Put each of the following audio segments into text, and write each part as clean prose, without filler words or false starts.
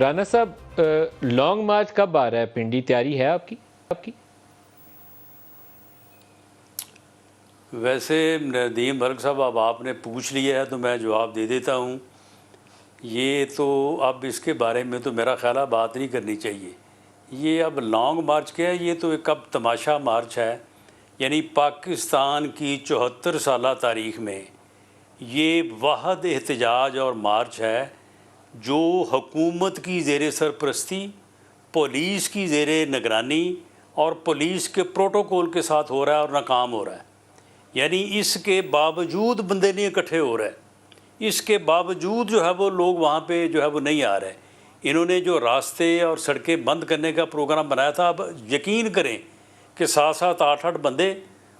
رانا صاحب long march کب آ رہا ہے؟ پنڈی تیاری ہے آپ کی؟ ویسے ندیم برق صاحب اب آپ نے پوچھ لیا ہے تو میں جواب دے دیتا ہوں۔ یہ تو اب اس کے بارے میں تو میرا خیال ہے بات نہیں کرنی چاہیے۔ یہ اب لانگ مارچ کیا ہے، یہ تو ایک اب تماشا مارچ ہے، یعنی پاکستان کی 74 سالہ تاریخ میں یہ واحد احتجاج اور مارچ ہے جو حکومت کی زیر سرپرستی، پولیس کی زیر نگرانی اور پولیس کے پروٹوکول کے ساتھ ہو رہا ہے اور ناکام ہو رہا ہے۔ یعنی اس کے باوجود بندے نہیں اکٹھے ہو رہے، اس کے باوجود جو ہے وہ لوگ وہاں پہ جو ہے وہ نہیں آ رہے۔ انہوں نے جو راستے اور سڑکیں بند کرنے کا پروگرام بنایا تھا، اب یقین کریں کہ 7-7 8-8 بندے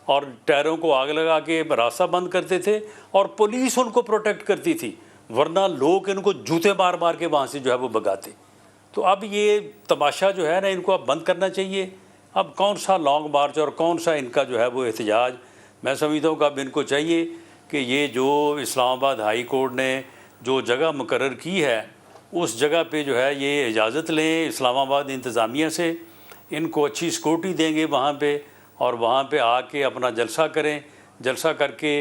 اور ٹائروں کو آگ لگا کے راستہ بند کرتے تھے اور پولیس ان کو پروٹیکٹ کرتی تھی، ورنہ لوگ ان کو جوتے مار مار کے وہاں سے جو ہے وہ بھگاتے۔ تو اب یہ تماشا جو ہے نا، ان کو اب بند کرنا چاہیے۔ اب کون سا لانگ مارچ اور کون سا ان کا جو ہے وہ احتجاج؟ میں سمجھتا ہوں کہ اب ان کو چاہیے کہ یہ جو اسلام آباد ہائی کورٹ نے جو جگہ مقرر کی ہے اس جگہ پہ جو ہے یہ اجازت لیں اسلام آباد انتظامیہ سے، ان کو اچھی سیکورٹی دیں گے وہاں پہ، اور وہاں پہ آ کے اپنا جلسہ کریں۔ جلسہ کر کے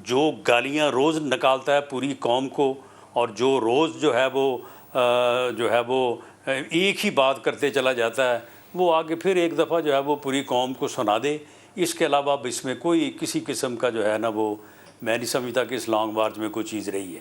جو گالیاں روز نکالتا ہے پوری قوم کو، اور جو روز جو ہے وہ ایک ہی بات کرتے چلا جاتا ہے، وہ آگے پھر ایک دفعہ جو ہے وہ پوری قوم کو سنا دے۔ اس کے علاوہ اب اس میں کوئی کسی قسم کا جو ہے نا وہ میں نہیں سمجھتا کہ اس لانگ مارچ میں کوئی چیز رہی ہے۔